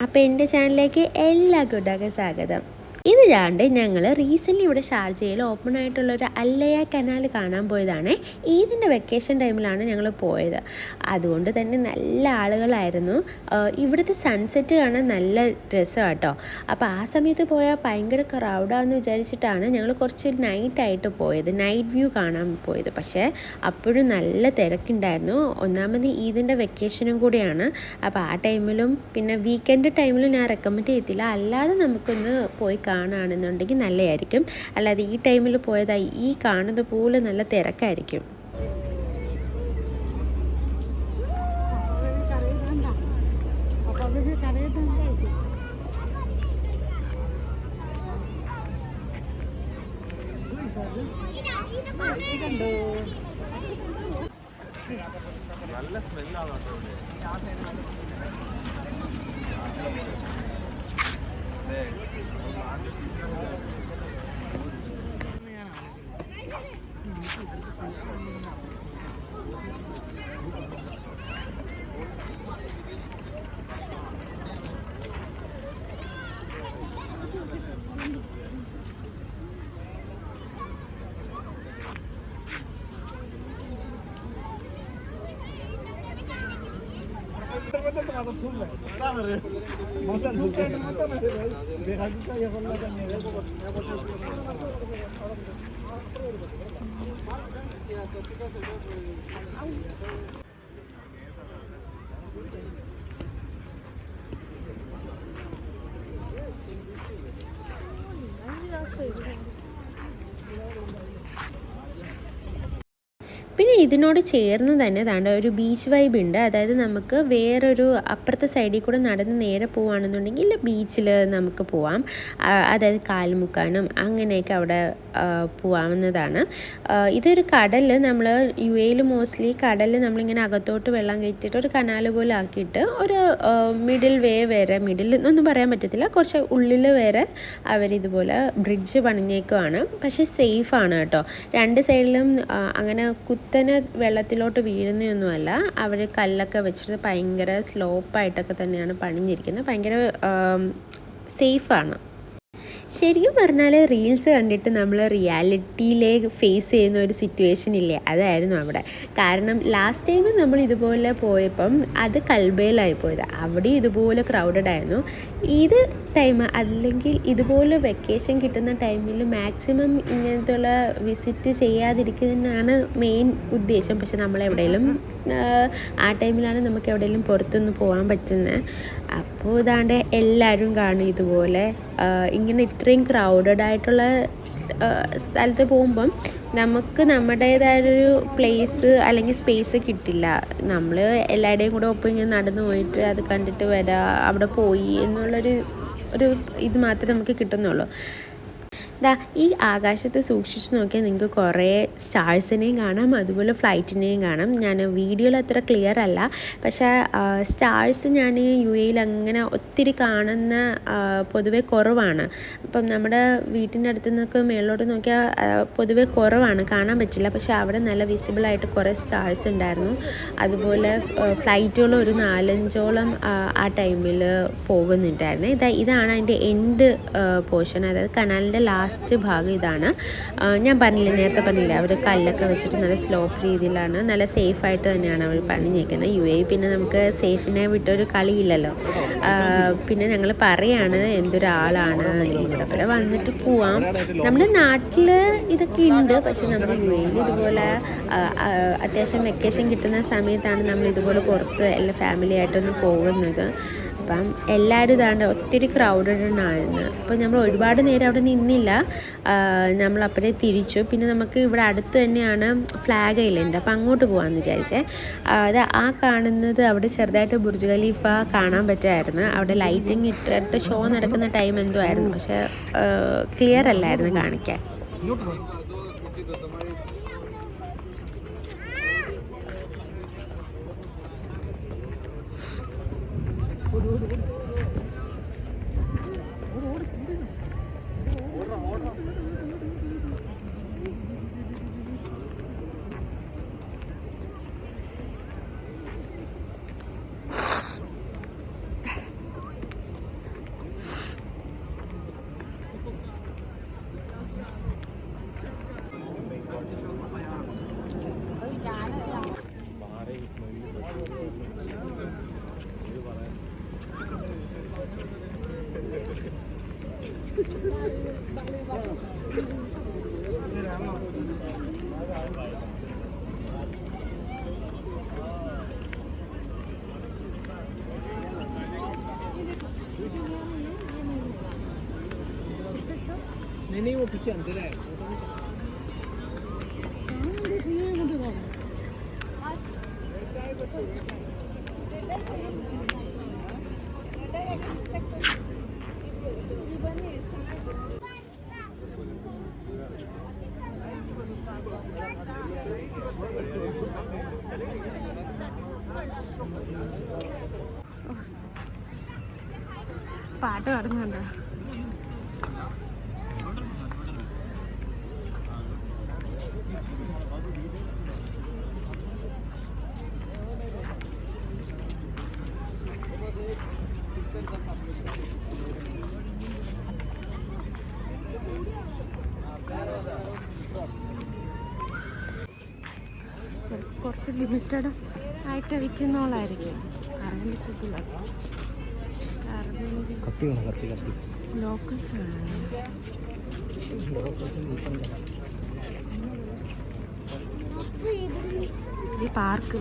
അപ്പോൾ എൻ്റെ ചാനലിലേക്ക് എല്ലാ കൂട്ടുകാർക്കും സ്വാഗതം. ഇത് കണ്ട് ഞങ്ങൾ റീസെൻ്റ്ലി ഇവിടെ ഷാർജയിൽ ഓപ്പൺ ആയിട്ടുള്ളൊരു അല്ലയ കനാൽ കാണാൻ പോയതാണ്. ഈദിൻ്റെ വെക്കേഷൻ ടൈമിലാണ് ഞങ്ങൾ പോയത്. അതുകൊണ്ട് തന്നെ നല്ല ആളുകളായിരുന്നു. ഇവിടുത്തെ സൺസെറ്റ് കാണാൻ നല്ല രസമാണ് കേട്ടോ. അപ്പോൾ ആ സമയത്ത് പോയാൽ ഭയങ്കര ക്രൗഡാന്ന് വിചാരിച്ചിട്ടാണ് ഞങ്ങൾ കുറച്ച് നൈറ്റായിട്ട് പോയത്, നൈറ്റ് വ്യൂ കാണാൻ പോയത്. പക്ഷേ അപ്പോഴും നല്ല തിരക്കുണ്ടായിരുന്നു. ഒന്നാമത് ഈദിൻ്റെ വെക്കേഷനും കൂടിയാണ്. അപ്പോൾ ആ ടൈമിലും പിന്നെ വീക്കെൻഡ് ടൈമിലും ഞാൻ റെക്കമെൻഡ് ചെയ്യത്തില്ല. അല്ലാതെ നമുക്കൊന്ന് പോയി കാണുകയാണെന്നുണ്ടെങ്കിൽ നല്ലതായിരിക്കും. അല്ലാതെ ഈ ടൈമിൽ പോയതായി ഈ കാണുന്നത് പോലെ നല്ല തിരക്കായിരിക്കും. നല്ല സ്മെല്ലാണ്. പിന്നെ ഇതിനോട് ചേർന്ന് തന്നെ താണ്ട ഒരു ബീച്ച് വൈബ് ഉണ്ട്. അതായത് നമുക്ക് വേറൊരു അപ്പുറത്തെ സൈഡിൽ കൂടെ നടന്ന് നേരെ പോവുകയാണെന്നുണ്ടെങ്കിൽ ബീച്ചിൽ നമുക്ക് പോവാം. അതായത് കാൽ മുക്കാനും അങ്ങനെയൊക്കെ അവിടെ പോവാവുന്നതാണ്. ഇതൊരു കടൽ, നമ്മൾ യു എയിൽ മോസ്റ്റ്ലി കടൽ നമ്മളിങ്ങനെ അകത്തോട്ട് വെള്ളം കയറ്റിയിട്ട് ഒരു കനാൽ പോലെ ആക്കിയിട്ട് ഒരു മിഡിൽ എന്നൊന്നും പറയാൻ പറ്റത്തില്ല, കുറച്ച് ഉള്ളിൽ വരെ അവരിതുപോലെ ബ്രിഡ്ജ് പണിഞ്ഞേക്കുവാണ്. പക്ഷേ സേഫാണ് കേട്ടോ. രണ്ട് സൈഡിലും അങ്ങനെ കുത്തനെ വെള്ളത്തിലോട്ട് വീഴുന്നതൊന്നുമല്ല. അവർ കല്ലൊക്കെ വെച്ചിട്ട് ഭയങ്കര സ്ലോപ്പായിട്ടൊക്കെ തന്നെയാണ് പണിഞ്ഞിരിക്കുന്നത്. ഭയങ്കര സേഫാണ്. ശരിക്കും പറഞ്ഞാൽ റീൽസ് കണ്ടിട്ട് നമ്മൾ റിയാലിറ്റിയിലേക്ക് ഫേസ് ചെയ്യുന്ന ഒരു സിറ്റുവേഷൻ ഇല്ലേ, അതായിരുന്നു അവിടെ. കാരണം ലാസ്റ്റ് ടൈം നമ്മൾ ഇതുപോലെ പോയപ്പം അത് കൽബയിലായി പോയത്. അവിടെ ഇതുപോലെ ക്രൗഡഡ് ആയിരുന്നു. ഇത് ടൈം അല്ലെങ്കിൽ ഇതുപോലെ വെക്കേഷൻ കിട്ടുന്ന ടൈമിൽ മാക്സിമം ഇങ്ങനത്തുള്ള വിസിറ്റ് ചെയ്യാതിരിക്കുന്നതാണ് മെയിൻ ഉദ്ദേശം. പക്ഷെ നമ്മളെവിടെയെങ്കിലും ആ ടൈമിലാണ് നമുക്ക് എവിടെയെങ്കിലും പുറത്തൊന്ന് പോകാൻ പറ്റുന്നത്. അപ്പോൾ ഇതാണ്ട് എല്ലാവരും കാണും ഇതുപോലെ ഇങ്ങനെ ഇത്രയും ക്രൗഡഡ് ആയിട്ടുള്ള സ്ഥലത്ത് പോകുമ്പം നമുക്ക് നമ്മുടേതായൊരു പ്ലേസ് അല്ലെങ്കിൽ സ്പേസ് കിട്ടില്ല. നമ്മൾ എല്ലാവരുടെയും കൂടെ ഒപ്പം ഇങ്ങനെ നടന്നു പോയിട്ട് അത് കണ്ടിട്ട് വരാം, അവിടെ പോയി എന്നുള്ളൊരു ഇത് മാത്രമേ നമുക്ക് കിട്ടുന്നുള്ളൂ. ഈ ആകാശത്ത് സൂക്ഷിച്ച് നോക്കിയാൽ നിങ്ങൾക്ക് കുറേ സ്റ്റാർസിനെയും കാണാം, അതുപോലെ ഫ്ലൈറ്റിനെയും കാണാം. ഞാൻ വീഡിയോയിൽ അത്ര ക്ലിയർ അല്ല, പക്ഷേ സ്റ്റാർസ് ഞാൻ യു എയിൽ അങ്ങനെ ഒത്തിരി കാണുന്ന പൊതുവെ കുറവാണ്. ഇപ്പം നമ്മുടെ വീട്ടിൻ്റെ അടുത്ത് നിന്നൊക്കെ മേളിലോട്ട് നോക്കിയാൽ പൊതുവെ കുറവാണ്, കാണാൻ പറ്റില്ല. പക്ഷേ അവിടെ നല്ല വിസിബിളായിട്ട് കുറേ സ്റ്റാർസ് ഉണ്ടായിരുന്നു. അതുപോലെ ഫ്ലൈറ്റുകൾ ഒരു 4-5ഓളം ആ ടൈമിൽ പോകുന്നുണ്ടായിരുന്നു. ഇതാണ് അതിൻ്റെ എൻഡ് പോർഷൻ, അതായത് കനാലിൻ്റെ ലാസ്റ്റ് ഭാഗം ഇതാണ്. ഞാൻ നേരത്തെ പറഞ്ഞില്ലേ, അവർ കല്ലൊക്കെ വെച്ചിട്ട് നല്ല സ്ലോപ്പ് രീതിയിലാണ്, നല്ല സേഫായിട്ട് തന്നെയാണ് അവർ പണിഞ്ഞേക്കുന്നത്. യു എ പിന്നെ നമുക്ക് സേഫിനെ വിട്ടൊരു കളിയില്ലല്ലോ. പിന്നെ ഞങ്ങൾ പറയാണ് എന്തൊരാളാണ് ഇവിടെ വരെ വന്നിട്ട് പോവാം. നമ്മുടെ നാട്ടിൽ ഇതൊക്കെ ഉണ്ട്, പക്ഷെ നമ്മുടെ യു എയിൽ ഇതുപോലെ അത്യാവശ്യം വെക്കേഷൻ കിട്ടുന്ന സമയത്താണ് നമ്മൾ ഇതുപോലെ പുറത്ത് എല്ലാ ഫാമിലി ആയിട്ടൊന്ന് പോകുന്നത്. അപ്പം എല്ലാവരും ഇതാണ്ട് ഒത്തിരി ക്രൗഡഡായിരുന്നു. അപ്പോൾ നമ്മൾ ഒരുപാട് നേരം അവിടെ നിന്നില്ല, നമ്മളപ്പോഴേ തിരിച്ചു. പിന്നെ നമുക്ക് ഇവിടെ അടുത്ത് തന്നെയാണ് ഫ്ലാഗ് ഐലൻഡ്, അപ്പോൾ അങ്ങോട്ട് പോകാമെന്ന് വിചാരിച്ചേ. അത് ആ കാണുന്നത് അവിടെ ചെറുതായിട്ട് ബുർജ് ഖലീഫ കാണാൻ പറ്റുമായിരുന്നു. അവിടെ ലൈറ്റിങ് ഇട്ടിട്ട് ഷോ നടക്കുന്ന ടൈം എന്തോ ആയിരുന്നു, പക്ഷേ ക്ലിയർ അല്ലായിരുന്നു കാണിക്കാൻ. नहीं वो पीछे अंदर है പാട്ട് പാടുന്നുണ്ടോ? കുറച്ച് ലിമിറ്റഡ് ആയിട്ട് വിൽക്കുന്നോളായിരിക്കും. ആരംഭിച്ചിട്ടില്ല. ലോക്കൽസ് ആണ് ഈ പാർക്ക്.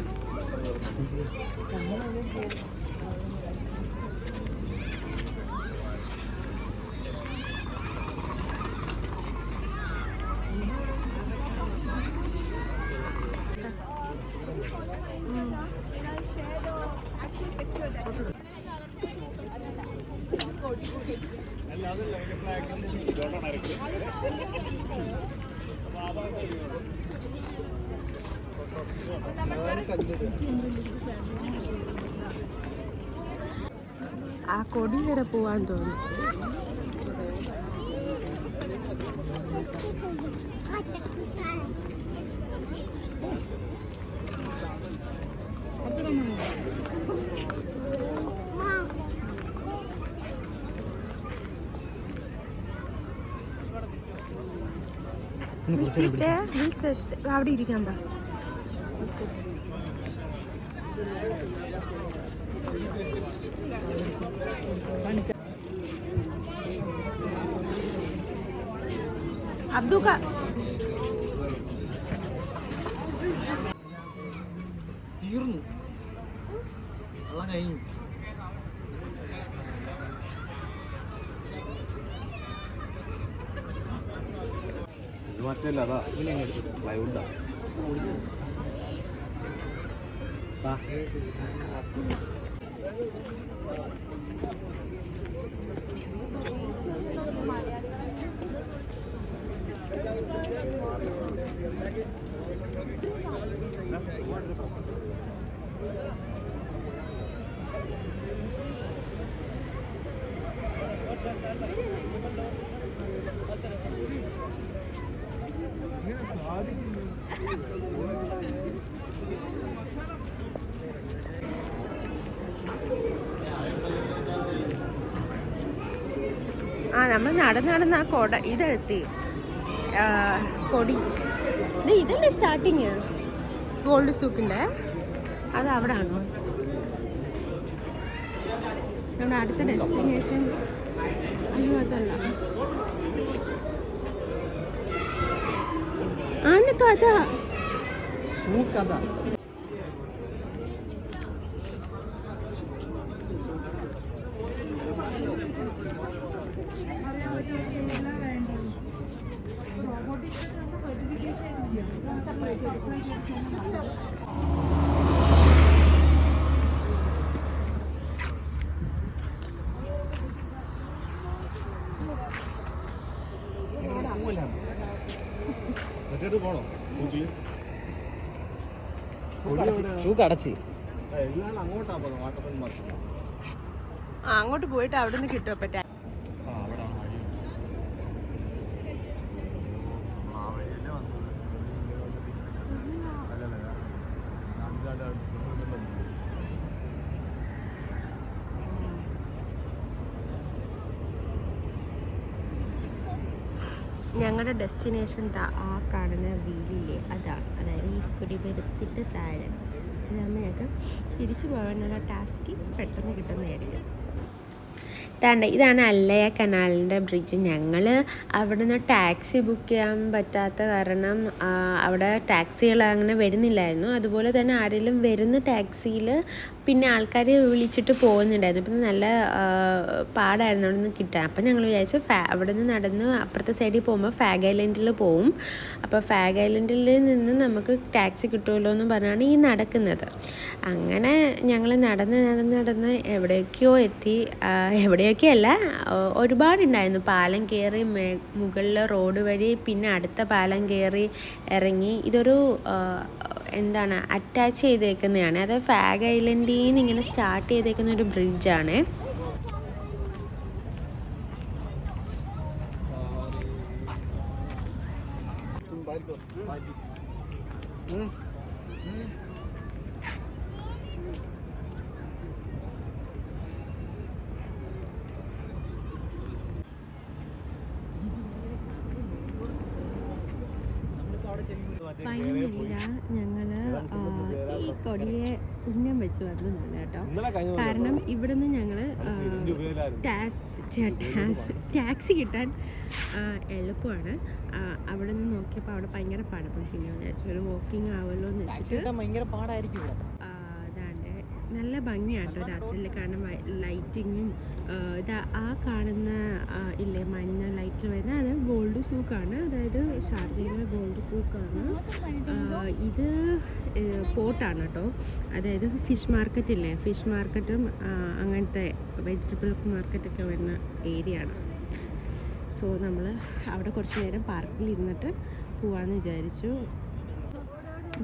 ആ കൊടി വരെ പോവാൻ തോന്നുന്നു. അവിടെ ഇരിക്കാൻ പാ. അബ്ദുക്ക തീർന്നു വെള്ളം കഴിഞ്ഞു. മറ്റല്ല അതാ പ്ലൈവുഡാ. ആ നമ്മൾ നടന്ന് ആ കൊട ഇതെടുത്തി കൊടി. ഇതല്ലേ സ്റ്റാർട്ടിങ് ഗോൾഡ് സൂക്കിൻ്റെ? അത് അവിടെ ആണോ നമ്മുടെ അടുത്ത ഡെസ്റ്റിനേഷൻ? അയ്യോ അതല്ല. ആന്ന് കഥ സൂക്കഥ. പോണോ സൂക്ക് അടച്ച് അങ്ങോട്ടാ പോകുന്നത്. വാട്ടപ്പൻ മാത്രം അങ്ങോട്ട് പോയിട്ട് അവിടെ നിന്ന് കിട്ടുമോ പറ്റാ? ഞങ്ങളുടെ ഡെസ്റ്റിനേഷൻ ആ കാണുന്ന വീലില്ലേ അതാണ്. അതായത് ഈ കുടിമരത്തിൻ്റെ താഴെ. ഇതാകുമ്പോൾ ഞങ്ങൾക്ക് തിരിച്ചു പോകാനുള്ള ടാസ്ക് പെട്ടെന്ന് കിട്ടുന്നതായിരിക്കും. ഇതാണ് അല്ലയ കനാലിൻ്റെ ബ്രിഡ്ജ്. ഞങ്ങൾ അവിടെ നിന്ന് ടാക്സി ബുക്ക് ചെയ്യാൻ പറ്റാത്ത കാരണം അവിടെ ടാക്സികൾ അങ്ങനെ വരുന്നില്ലായിരുന്നു. അതുപോലെ തന്നെ ആരെങ്കിലും വരുന്ന ടാക്സിയിൽ പിന്നെ ആൾക്കാർ വിളിച്ചിട്ട് പോകുന്നുണ്ടായിരുന്നു. പിന്നെ നല്ല പാടായിരുന്നു അവിടെ നിന്ന് കിട്ടാൻ. അപ്പം ഞങ്ങൾ വിചാരിച്ചു അവിടെ നിന്ന് നടന്ന് അപ്പുറത്തെ സൈഡിൽ പോകുമ്പോൾ ഫാഗ് ഐലൻഡിൽ പോവും. അപ്പോൾ ഫാഗ് ഐലൻഡിൽ നിന്ന് നമുക്ക് ടാക്സി കിട്ടുമല്ലോ എന്ന് പറഞ്ഞാണ് ഈ നടക്കുന്നത്. അങ്ങനെ ഞങ്ങൾ നടന്ന് എവിടേക്കോ എത്തി. എവിടെയൊക്കെ അല്ല, ഒരുപാടുണ്ടായിരുന്നു. പാലം കയറി മുകളിൽ റോഡ് വഴി പിന്നെ അടുത്ത പാലം കയറി ഇറങ്ങി. ഇതൊരു അറ്റാച്ച് ചെയ്തേക്കുന്നതാണ്. അത് ഫാഗ് ഐലൻഡിൽ നിന്ന് ഇങ്ങനെ സ്റ്റാർട്ട് ചെയ്തേക്കുന്ന ഒരു ബ്രിഡ്ജാണ്. ഫൈനലി ഞങ്ങൾ ഈ കൊടിയെ ഉന്നം വെച്ച് വന്നതാണ് കേട്ടോ. കാരണം ഇവിടെ നിന്ന് ഞങ്ങൾ ടാക്സി കിട്ടാൻ എളുപ്പമാണ്. അവിടെ നിന്ന് നോക്കിയപ്പോൾ അവിടെ ഭയങ്കര പാടപ്പം. പിന്നെ വിചാരിച്ചു ഒരു വാക്കിംഗ് ആവുമല്ലോ എന്ന് വെച്ചിട്ട് ഭയങ്കര പാടായിരിക്കും. അതാണ്ട് നല്ല ഭംഗിയാണ് കേട്ടോ രാത്രിയിൽ കാണാൻ. ലൈറ്റിങ്ങും ഇതാ ആ കാണുന്ന ഇല്ലേ മഞ്ഞ ലൈറ്റ് വരുന്ന അത് ഗോൾഡ് സൂക്കാണ്. അതായത് ഷാർജയിലെ ഗോൾഡ് സൂക്കാണ്. ഇത് പോർട്ടാണ് കേട്ടോ. അതായത് ഫിഷ് മാർക്കറ്റ് ഇല്ലേ, ഫിഷ് മാർക്കറ്റും അങ്ങനത്തെ വെജിറ്റബിൾ മാർക്കറ്റൊക്കെ വരുന്ന ഏരിയ ആണ്. സോ നമ്മൾ അവിടെ കുറച്ച് നേരം പാർക്കിലിരുന്നിട്ട് പോവാമെന്ന് വിചാരിച്ചു.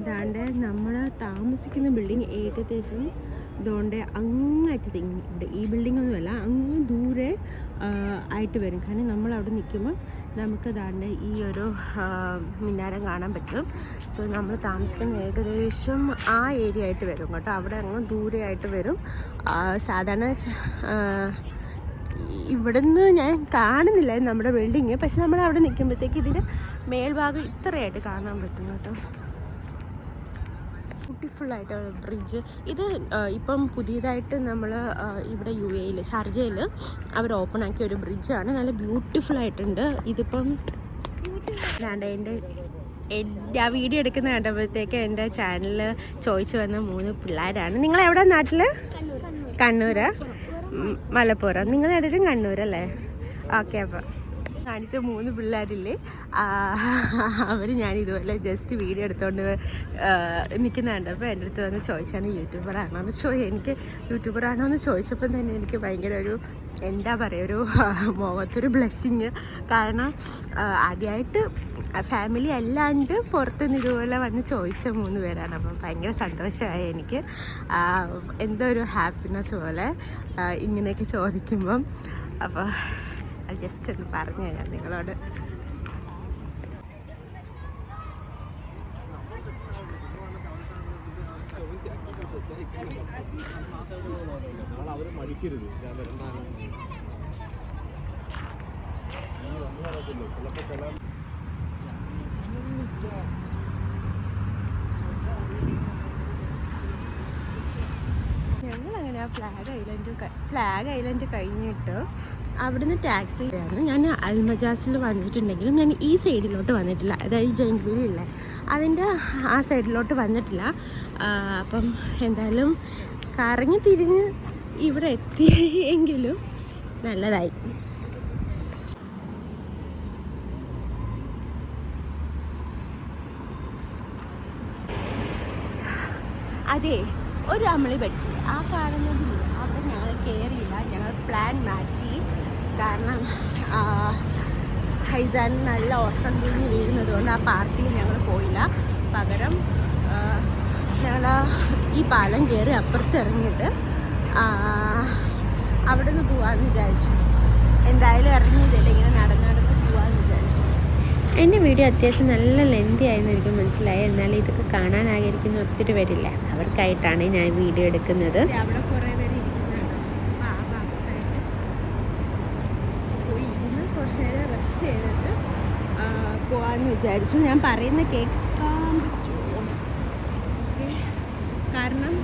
ഇതാണ്ട് നമ്മൾ താമസിക്കുന്ന ബിൽഡിംഗ് ഏകദേശം ഇതുകൊണ്ട് അങ്ങറ്റത്ത് ഇവിടെ ഈ ബിൽഡിങ്ങൊന്നുമല്ല, അങ്ങ് ദൂരെ ആയിട്ട് വരും. കാരണം നമ്മളവിടെ നിൽക്കുമ്പോൾ നമുക്ക് ദാണ്ട് ഈ ഒരു മിനാരം കാണാൻ പറ്റും. സോ നമ്മൾ താമസിക്കുന്ന ഏകദേശം ആ ഏരിയ ആയിട്ട് വരും കേട്ടോ. അവിടെ അങ്ങ് ദൂരെ ആയിട്ട് വരും. സാധാരണ ഇവിടുന്ന് ഞാൻ കാണുന്നില്ല നമ്മുടെ ബിൽഡിങ്, പക്ഷെ നമ്മൾ അവിടെ നിൽക്കുമ്പോഴത്തേക്ക് ഇതിൻ്റെ മേൽഭാഗം ഇത്രയായിട്ട് കാണാൻ പറ്റും കേട്ടോ. ബ്യൂട്ടിഫുള്ളായിട്ടുള്ള ബ്രിഡ്ജ്. ഇത് ഇപ്പം പുതിയതായിട്ട് നമ്മൾ ഇവിടെ UAE ഷാർജയിൽ അവർ ഓപ്പൺ ആക്കിയ ഒരു ബ്രിഡ്ജാണ്. നല്ല ബ്യൂട്ടിഫുള്ളായിട്ടുണ്ട്. ഇതിപ്പം എൻ്റെ വീഡിയോ എടുക്കുന്ന കണ്ടപ്പോഴത്തേക്ക് എൻ്റെ ചാനലിൽ ചോദിച്ചു വന്ന 3 പിള്ളേരാണ്. നിങ്ങളെവിടെ നാട്ടിൽ? കണ്ണൂര്, മലപ്പുറം. നിങ്ങളെവിടെയും കണ്ണൂരല്ലേ? ഓക്കെ. അപ്പം കാണിച്ച 3 പിള്ളേരില്ലേ, അവർ ഞാൻ ഇതുപോലെ ജസ്റ്റ് വീഡിയോ എടുത്തുകൊണ്ട് നിൽക്കുന്നുണ്ട്. അപ്പോൾ എൻ്റെ അടുത്ത് വന്ന് ചോദിച്ചാണ് യൂട്യൂബറാണോ എന്ന് എനിക്ക് യൂട്യൂബറാണോ എന്ന് ചോദിച്ചപ്പോൾ തന്നെ എനിക്ക് ഭയങ്കര ഒരു എന്താ പറയുക, ഒരു മുഖത്തൊരു ബ്ലെസ്സിങ്. കാരണം ആദ്യമായിട്ട് ഫാമിലി അല്ലാണ്ട് പുറത്തുനിന്ന് ഇതുപോലെ വന്ന് ചോദിച്ച 3 പേരാണ്. അപ്പം ഭയങ്കര സന്തോഷമായി എനിക്ക്. എന്തോ ഒരു ഹാപ്പിനെസ് പോലെ ഇങ്ങനെയൊക്കെ ചോദിക്കുമ്പം. അപ്പോൾ അത് ജസ്റ്റ് ഒന്ന് പറഞ്ഞു തരാം നിങ്ങളോട്. അവർ മടിക്കരുത്. ഞങ്ങളങ്ങനെ ആ ഫ്ലാഗ് ഐലൻഡ് കഴിഞ്ഞിട്ട് അവിടുന്ന് ടാക്സി ആയിരുന്നു. ഞാൻ അൽമജാസിൽ വന്നിട്ടുണ്ടെങ്കിലും ഞാൻ ഈ സൈഡിലോട്ട് വന്നിട്ടില്ല. അതായത് ജംഗ്വലില്ലേ അതിൻ്റെ ആ സൈഡിലോട്ട് വന്നിട്ടില്ല. അപ്പം എന്തായാലും കറങ്ങി തിരിഞ്ഞ് ഇവിടെ എത്തിയെങ്കിലും നല്ലതായി. അതെ, ഒരു അമളി പറ്റി. ആ കാണുന്നതിൽ അവിടെ ഞങ്ങൾ കയറിയില്ല. ഞങ്ങൾ പ്ലാൻ മാറ്റി. കാരണം ഹൈസാൻ നല്ല ഓട്ടം തിരിഞ്ഞ് വീഴുന്നത് കൊണ്ട് ആ പാർക്കിൽ ഞങ്ങൾ പോയില്ല. പകരം ഞങ്ങൾ ഈ പാലം കയറി അപ്പുറത്ത് ഇറങ്ങിയിട്ട് അവിടെ നിന്ന് പോകാമെന്ന് വിചാരിച്ചു. എന്തായാലും ഇറങ്ങിയതല്ലേ, ഇങ്ങനെ നടന്ന് പോകാമെന്ന് വിചാരിച്ചു. എൻ്റെ വീഡിയോ അത്യാവശ്യം നല്ല ലെന്തി ആയെന്ന് എനിക്ക് മനസ്സിലായി. എന്നാലും ഇതൊക്കെ കാണാൻ ആഗ്രഹിക്കുന്ന ഒത്തിരി പേരില്ല, അവർക്കായിട്ടാണ് ഞാൻ വീഡിയോ എടുക്കുന്നത്. അവിടെ കുറേ പേര് ഇരിക്കുന്നുണ്ടോ, അപ്പോൾ ആ ഭാഗത്തായിട്ട് പോയി ഇരുന്ന് കുറച്ച് നേരം റെസ്റ്റ് ചെയ്തിട്ട് പോകാമെന്ന് വിചാരിച്ചു. ഞാൻ പറയുന്ന കേൾക്കാൻ പറ്റുമോ? ഓക്കെ. കാരണം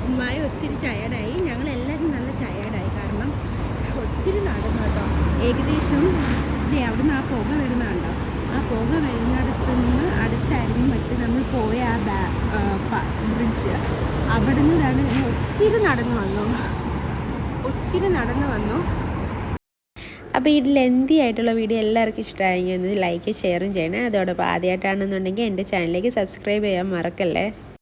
ഉമ്മായ ഒത്തിരി ടയേർഡായി, ഞങ്ങളെല്ലാവരും നല്ല ടയേർഡായി. കാരണം ഒത്തിരി നടന്നു കേട്ടോ. ഏകദേശം അവിടുന്ന് ആ പുക വരുന്നുണ്ടോ, ആ പുക വരുന്നിടത്ത് നിന്ന് അടുത്തായിരുന്നു മറ്റേ നമ്മൾ പോയ ആ ബ്രിഡ്ജ്. അവിടെ നിന്നാണ് ഒത്തിരി നടന്നു വന്നു. അപ്പോൾ ഈ ലെന്തി ആയിട്ടുള്ള വീഡിയോ എല്ലാവർക്കും ഇഷ്ടമായെങ്കിൽ ഒന്ന് ലൈക്ക് ഷെയറും ചെയ്യണേ. അതോടൊപ്പം ആദ്യമായിട്ടാണെന്നുണ്ടെങ്കിൽ എൻ്റെ ചാനലിലേക്ക് സബ്സ്ക്രൈബ് ചെയ്യാൻ മറക്കല്ലേ.